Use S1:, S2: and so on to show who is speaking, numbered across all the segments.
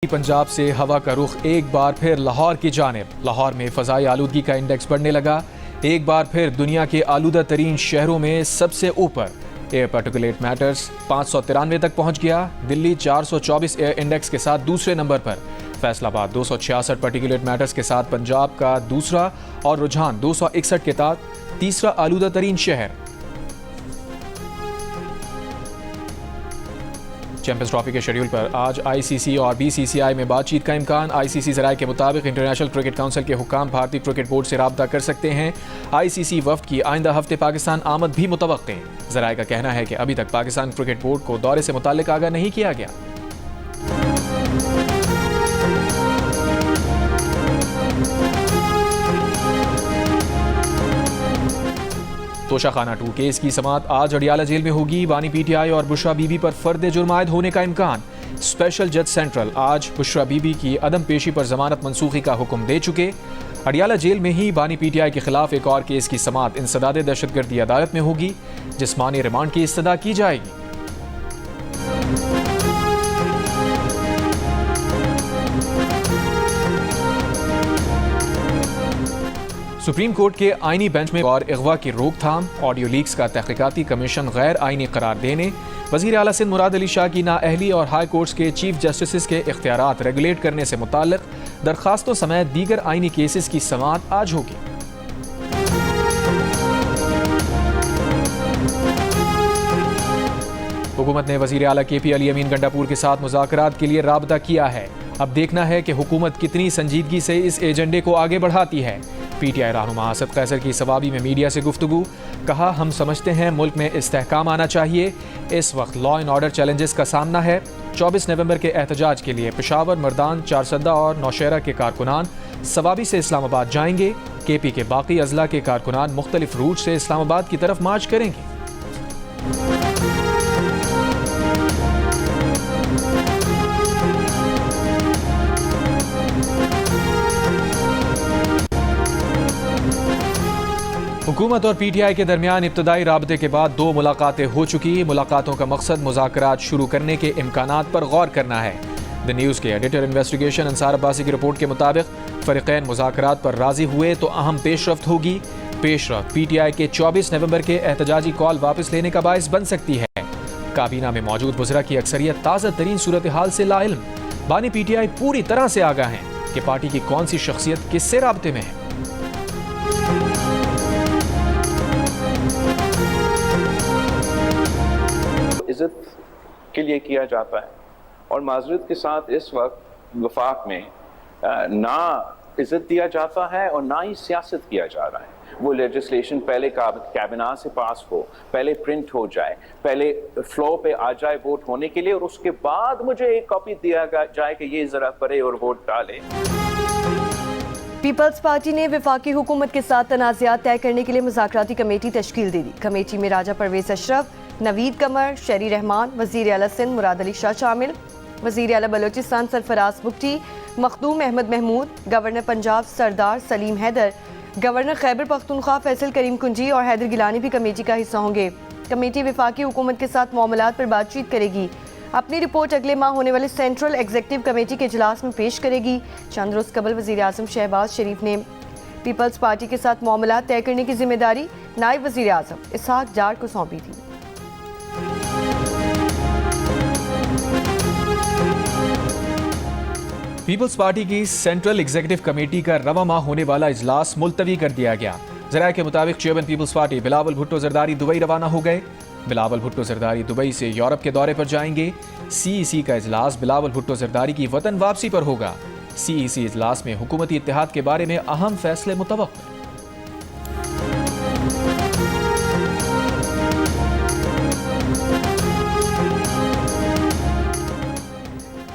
S1: पंजाब से हवा का रुख एक बार फिर लाहौर की जानिब। लाहौर में फ़ज़ाई आलूदगी का इंडेक्स बढ़ने लगा। एक बार फिर दुनिया के आलूदा तरीन शहरों में सबसे ऊपर एयर पार्टिकुलेट मैटर्स 593 तक पहुंच गया। दिल्ली 424 एयर इंडेक्स के साथ दूसरे नंबर पर, फैसलाबाद 266 पार्टिकुलेट मैटर्स के साथ पंजाब का दूसरा और रुझान 261 के साथ तीसरा आलूदा तरीन शहर। चैंपियंस ट्रॉफी के शेड्यूल पर आज आईसीसी और बीसीसीआई में बातचीत का इम्कान। आईसीसी ज़राए के मुताबिक इंटरनेशनल क्रिकेट काउंसिल के हुक्काम भारतीय क्रिकेट बोर्ड से राब्ता कर सकते हैं। आईसीसी वफ्द की आइंदा हफ्ते पाकिस्तान आमद भी मुतवक्के है। ज़राए का कहना है कि अभी तक पाकिस्तान क्रिकेट बोर्ड को दौरे से मुताल्लिक आगाह नहीं किया गया। तोशाखाना 2 केस की समाअत आज अडियाला जेल में होगी। बानी पीटीआई और बुशरा बीबी पर फर्द जुर्म आयद होने का इम्कान। स्पेशल जज सेंट्रल आज बुशरा बीबी की अदम पेशी पर जमानत मंसूखी का हुक्म दे चुके। अडियाला जेल में ही बानी पीटीआई के खिलाफ एक और केस की समाअत इंसदाद दहशतगर्दी अदालत में होगी। जिस्मानी रिमांड की इस्तदा की जाएगी। सुप्रीम कोर्ट के आईनी बेंच में और अगवा की रोकथाम, ऑडियो लीक्स का तहकीकाती कमीशन गैर आईनी करार देने, वज़ीर आला सिंध मुराद अली शाह की नाअहली और हाई कोर्ट्स के चीफ जस्टिस के इख्तियारात रेगुलेट करने से मुताल्लिक दरखास्तों समेत दीगर आईनी केसेस की समाअत आज होगी। हुकूमत ने वज़ीर आला KP अली अमीन गंडापुर के साथ मुज़ाकरात के लिए राबता किया है। अब देखना है कि हुकूमत कितनी संजीदगी से इस एजेंडे को आगे बढ़ाती है। पीटीआई रहनुमा असद कैसर की सवाबी में मीडिया से गुफ्तगू, कहा हम समझते हैं मुल्क में इस्तेहकाम आना चाहिए। इस वक्त लॉ एंड ऑर्डर चैलेंजेस का सामना है। 24 नवंबर के एहतजाज के लिए पेशावर, मर्दान, चारसद्दा और नौशहरा के कारकुनान सवाबी से इस्लामाबाद जाएंगे। KP के बाकी अजला के कारकुनान मुख्तलिफ रूट से इस्लामाबाद की तरफ मार्च करेंगे। हुकूमत और पीटीआई के दरमियान इब्तदाई राबते के बाद 2 मुलाकातें हो चुकी। मुलाकातों का मकसद मुज़ाकरात शुरू करने के इम्कानात पर गौर करना है। द न्यूज़ के एडिटर इन्वेस्टिगेशन अंसार अब्बासी की रिपोर्ट के मुताबिक फ़रीक़ैन मुज़ाकरात पर राज़ी हुए तो अहम पेशरफ्त होगी। पेशरफ्त पीटीआई के 24 नवंबर के एहतजाजी कॉल वापस लेने का बायस बन सकती है। काबीना में मौजूद वज़रा की अक्सरियत ताज़ा तरीन सूरत हाल से लाइल्म। बानी पीटीआई पूरी तरह से आगाह हैं कि पार्टी की कौन सी शख्सियत किससे राब्ते में है।
S2: इज़्ज़त के लिए किया जाता है और माज़रत के साथ इस वक्त वफाक में ना इज़्ज़त दिया जाता है और ना ही सियासत किया जा रहा है। वो लेजिस्लेशन पहले कैबिनेट से पास हो, पहले प्रिंट हो जाए, पहले फ्लो पे आ जाए वोट होने के लिए और उसके बाद मुझे एक कॉपी दिया जाए कि ये ज़रा पढ़े और वोट डाले।
S3: पीपल्स पार्टी ने वफाकी हुकूमत के साथ तनाज़ात तय करने के लिए मुज़ाकराती कमेटी तश्कील दे दी। कमेटी में राजा परवेज़ अशरफ, नवीद कमर, शहरी रहमान, वज़ीर आला सिंध मुराद अली शाह शामिल। वज़ीर आला बलोचिस्तान सरफराज बुगटी, मखदूम अहमद महमूद, गवर्नर पंजाब सरदार सलीम हैदर, गवर्नर खैबर पख्तूनख्वा फैसल करीम कुंजी और हैदर गिलानी भी कमेटी का हिस्सा होंगे। कमेटी वफाकी हुकूमत के साथ मामलात पर बातचीत करेगी। अपनी रिपोर्ट अगले माह होने वाले सेंट्रल एग्जीक्यूटिव कमेटी के इजलास में पेश करेगी। चंद रोज़ कबल वज़ीर आज़म शहबाज शरीफ ने पीपल्स पार्टी के साथ मामलात तय करने की जिम्मेदारी नायब वज़ीर आज़म इसहाक डार को सौंपी थी।
S1: पीपल्स पार्टी की सेंट्रल एग्जीक्यूटिव कमेटी का रवा माह होने वाला इजलास मुलतवी कर दिया गया। ज़राए के मुताबिक chairman people's party Bilawal Bhutto Zardari Dubai रवाना हो गए। बिलावल भुट्टो जरदारी दुबई से यूरोप के दौरे पर जाएंगे। CEC का इजलास बिलावल भुट्टो जरदारी की वतन वापसी पर होगा। CEC इजलास में हुकूमती इत्तेहाद के बारे में अहम फैसले मुतवक्किल।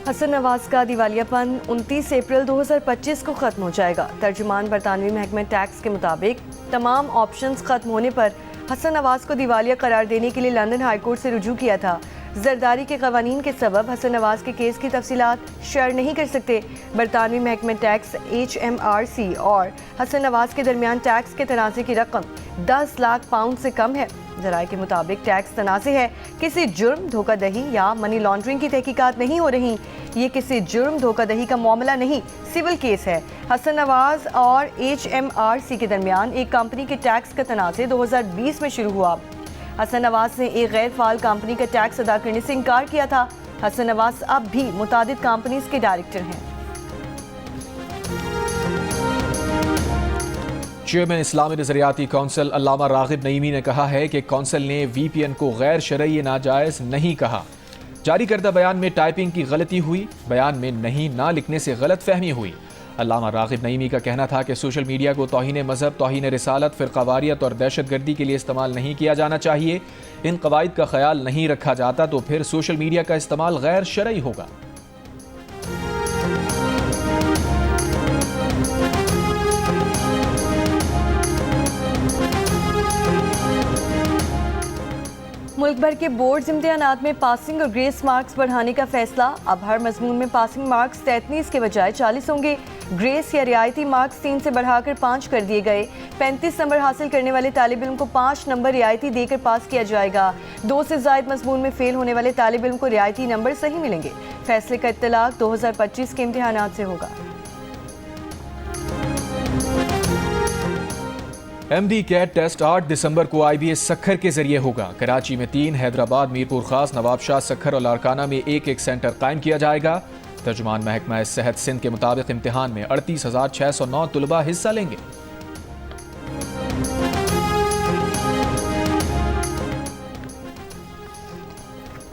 S3: हसन नवाज का दिवालियापन 29 अप्रैल 2025 को ख़त्म हो जाएगा। तर्जुमान बरतानवी महकमे टैक्स के मुताबिक तमाम ऑप्शंस ख़त्म होने पर हसन नवाज को दिवालिया करार देने के लिए लंदन हाई कोर्ट से रुजू किया था। जरदारी के कवानीन के सबब हसन नवाज के केस की तफसीलात शेयर नहीं कर सकते। बरतानवी महकमे टैक्स HMRC और हसन नवाज के दरमियान टैक्स के तनाज़े की रकम 10 लाख पाउंड से कम है। जराये के मुताबिक टैक्स तनाज़े है, किसी जुर्म, धोखाधड़ी या मनी लॉन्ड्रिंग की तहकीकात नहीं हो रही। ये किसी जुर्म, धोखाधड़ी का मामला नहीं, सिविल केस है। हसन नवाज और HMRC के दरमियान एक कंपनी के टैक्स का तनाज़े 2020 में शुरू हुआ। हसन नवाज ने एक गैर फाल कंपनी का टैक्स अदा करने से इनकार किया था। हसन नवाज अब भी मुतादिद कंपनीज के डायरेक्टर हैं।
S1: चेयरमैन इस्लामी नजरियाती कौंसिल अल्लामा रागिब नईमी ने कहा है कि कौंसिल ने VPN को गैर शरई नाजायज़ नहीं कहा। जारी करदा बयान में टाइपिंग की गलती हुई, बयान में नहीं ना लिखने से गलत फहमी हुई। अल्लामा रागिब नईमी का कहना था कि सोशल मीडिया को तौहीन मजहब, तौहीन रिसालत, फ़िरक़ावारियत और दहशतगर्दी के लिए इस्तेमाल नहीं किया जाना चाहिए। इन कवायद का ख्याल नहीं रखा जाता तो फिर सोशल मीडिया का इस्तेमाल गैर शरई होगा।
S3: मुल्क भर के बोर्ड्स इम्तिहानात में पासिंग और ग्रेस मार्क्स बढ़ाने का फैसला। अब हर मजमून में पासिंग मार्क्स 33 के बजाय 40 होंगे। ग्रेस या रियायती मार्क्स 3 से बढ़ाकर 5 कर दिए गए। 35 नंबर हासिल करने वाले तालिब इल्म को 5 नंबर रियायती देकर पास किया जाएगा। 2 से ज़ायद मजमून में फेल होने वाले तालिब इल्म को रियायती नंबर सही मिलेंगे। फैसले का इत्तलाक 2025 के इम्तिहानात से होगा।
S1: MD कैट टेस्ट 8 दिसंबर को IBA सक्खर के जरिए होगा। कराची में 3, हैदराबाद, मीरपुर खास, नवाबशाह, सक्खर और लारकाना में एक सेंटर कायम किया जाएगा। तर्जुमान महकमा सेहत सिंध के मुताबिक इम्तिहान में 38,609 तलबा हिस्सा लेंगे।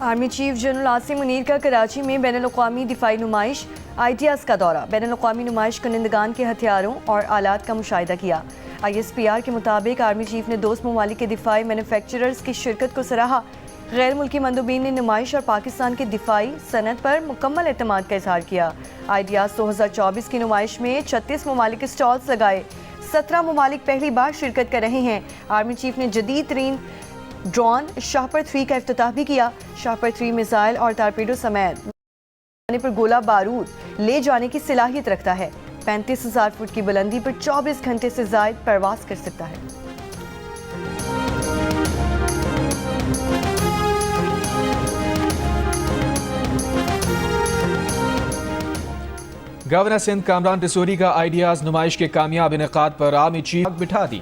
S3: Army chief general Asim Munir का कराची में बैनुल-अक़वामी दिफाई नुमाइश आइडियाज़ का दौरा। बैनुल-अक़वामी नुमाइश करनिंदगान के हथियारों और आलात का मुशाहिदा किया। ISPR के मुताबिक आर्मी चीफ ने दोस्त ममालिक के दिफाई मैन्युफैक्चरर्स की शिरकत को सराहा। गैर मुल्की मंदूबीन ने नुमाइश और पाकिस्तान के दिफाई सनत पर मुकम्मल एतमाद का इजहार किया। आइडियाज़ 2024 की नुमाइश में 36 ममालिक स्टॉल्स लगाए। 17 ममालिक पहली बार शिरकत कर रहे हैं। आर्मी चीफ ने जदीद तरीन ड्रोन शाहपर 3 का इफ्तिताह भी किया। शाहपर 3 मिसाइल और टारपीडो समेत पर गोला बारूद ले जाने की सलाहियत रखता है। 35,000 फुट की बुलंदी पर 24 घंटे से ज़ायद परवास कर सकता है।
S1: गवर्नर सिंध कामरान रिसोरी का आइडियाज़ नुमाइश के कामयाब इनेकाद पर आर्मी चीफ बिठा दी।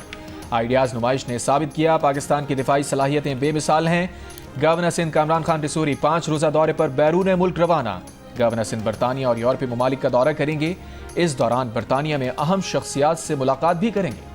S1: आइडियाज़ नुमाइश ने साबित किया पाकिस्तान की दिफाई सलाहियतें बेमिसाल हैं। गवर्नर सिंध कामरान खान रिसोरी 5 रोज़ा दौरे पर बैरून मुल्क रवाना। गवर्नर सिंध बरतानिया और यूरोपीय ममालिक का दौरा करेंगे। इस दौरान बरतानिया में अहम शख्सियात से मुलाकात भी करेंगे।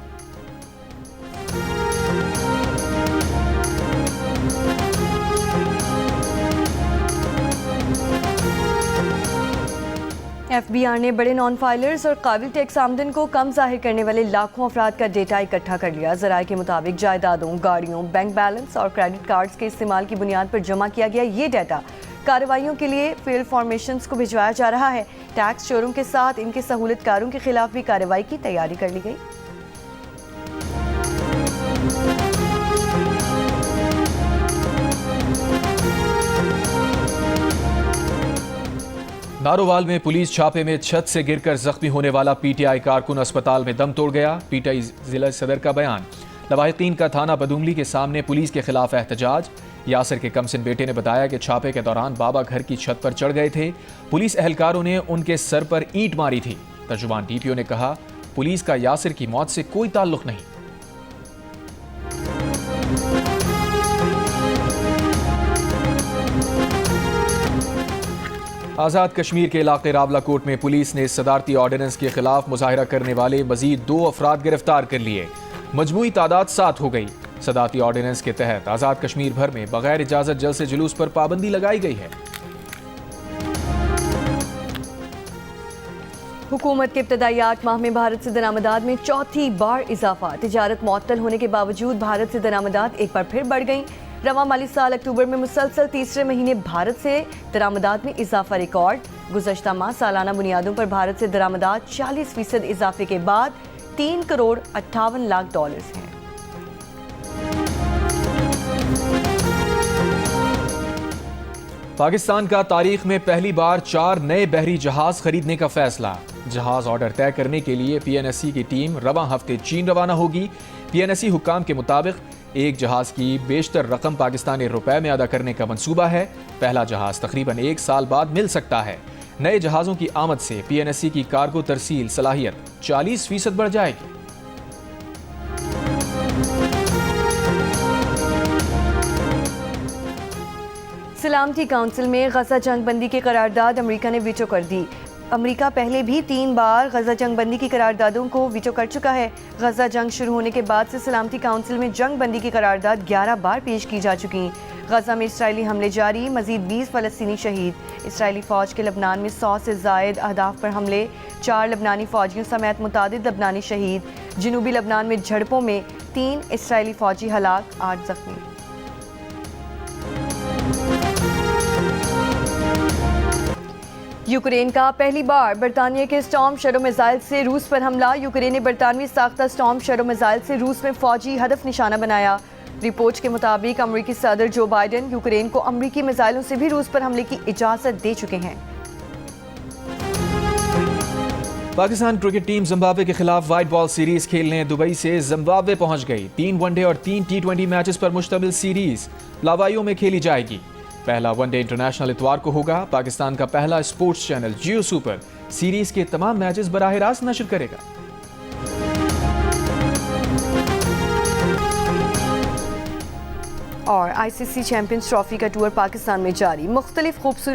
S3: FBR ने बड़े नॉन फाइलर्स और काबिल टैक्स आमदन को कम जाहिर करने वाले लाखों अफराद का डेटा इकट्ठा कर लिया। ज़राए के मुताबिक जायदादों, गाड़ियों, बैंक बैलेंस और क्रेडिट कार्ड्स के इस्तेमाल की बुनियाद पर जमा किया गया ये डाटा कार्रवाइयों के लिए फील्ड फॉर्मेशंस को भिजवाया जा रहा है। टैक्स चोरों के साथ इनके सहूलतकारों के खिलाफ भी कार्रवाई की तैयारी कर ली गई।
S1: नारोवाल में पुलिस छापे में छत से गिरकर जख्मी होने वाला PTI कारकुन अस्पताल में दम तोड़ गया। PTI जिला सदर का बयान। लवाहिकीन का थाना बदुमली के सामने पुलिस के खिलाफ एहतजाज। यासिर के कमसिन बेटे ने बताया कि छापे के दौरान बाबा घर की छत पर चढ़ गए थे। पुलिस एहलकारों ने उनके सर पर ईंट मारी थी। तर्जुमान DPO ने कहा पुलिस का यासिर की मौत से कोई ताल्लुक नहीं। आज़ाद कश्मीर के इलाके रावलाकोट में पुलिस ने सदारती ऑर्डिनेंस के खिलाफ मुजाहिरा करने वाले मजीद 2 अफराद गिरफ्तार कर लिए। मजमूई तादाद 7 हो गई। सदारती ऑर्डिनेंस के तहत आज़ाद कश्मीर भर में बगैर इजाजत जलसे जुलूस पर पाबंदी लगाई गई है।
S3: हुकूमत के इब्तदाई 8 माह में भारत से दरामदात में चौथी बार इजाफा। तिजारत मुअत्तल होने के बावजूद भारत से दरामदात एक बार फिर बढ़ गई। रवा माली साल अक्टूबर में मुसलसल तीसरे महीने भारत से दरामदात में इजाफा रिकॉर्ड। गुज़श्ता माह सालाना बुनियादों पर भारत से दरामदात 40% इजाफे के बाद 3 करोड़ 58 लाख डॉलर्स हैं।
S1: पाकिस्तान का तारीख में पहली बार 4 नए बहरी जहाज खरीदने का फैसला। जहाज ऑर्डर तय करने के लिए पीएनएससी की टीम रवां हफ्ते चीन रवाना होगी। पीएनएससी हुक्काम के मुताबिक एक जहाज की बेशतर रकम पाकिस्तानी रुपए में अदा करने का मंसूबा है। पहला जहाज तकरीबन 1 साल बाद मिल सकता है। नए जहाज़ों की आमद से पीएनएससी की कार्गो तरसील सलाहियत 40% बढ़ जाएगी।
S3: सलामती काउंसिल में गजा जंग बंदी की करारदाद अमेरिका ने वीटो कर दी। अमेरिका पहले भी 3 बार गजा जंग बंदी की करारदादों को वीटो कर चुका है। गजा जंग शुरू होने के बाद से सलामती काउंसिल में जंग बंदी की करारदाद 11 बार पेश की जा चुकी। गजा में इसराइली हमले जारी, मजीद 20 फलस्तीनी शहीद। इसराइली फौज के लबनान में 100 से जायद अहदाफ पर हमले, 4 लबनानी फौजियों समेत मुतादिद लबनानी शहीद। जनूबी लबनान में झड़पों में 3 इसराइली फौजी हलाक, 8 जख्मी। यूक्रेन का पहली बार बरतानिया के स्टॉर्म शैडो मिसाइल से रूस पर हमला। यूक्रेन ने बरतानवी साख्ता स्टॉर्म शैडो मिसाइल से रूस में फौजी हदफ निशाना बनाया। रिपोर्ट के मुताबिक अमेरिकी सदर जो बाइडेन यूक्रेन को अमेरिकी मिसाइलों से भी रूस पर हमले की इजाजत दे चुके हैं।
S1: पाकिस्तान क्रिकेट टीम जिम्बाब्वे के खिलाफ व्हाइट बॉल सीरीज खेलने दुबई से जिम्बाब्वे पहुंच गई। 3 वनडे और 3 T20 मैचेस पर मुश्तमिल सीरीज लावाइयों में खेली जाएगी। पहला वनडे इंटरनेशनल इतवार को होगा। पाकिस्तान का पहला स्पोर्ट्स चैनल जियो सुपर सीरीज के तमाम मैचेस बराह रास्त नशर करेगा।
S3: और आईसीसी चैंपियंस ट्रॉफी का टूर पाकिस्तान में जारी। मुख्तलिफ खूबसूरत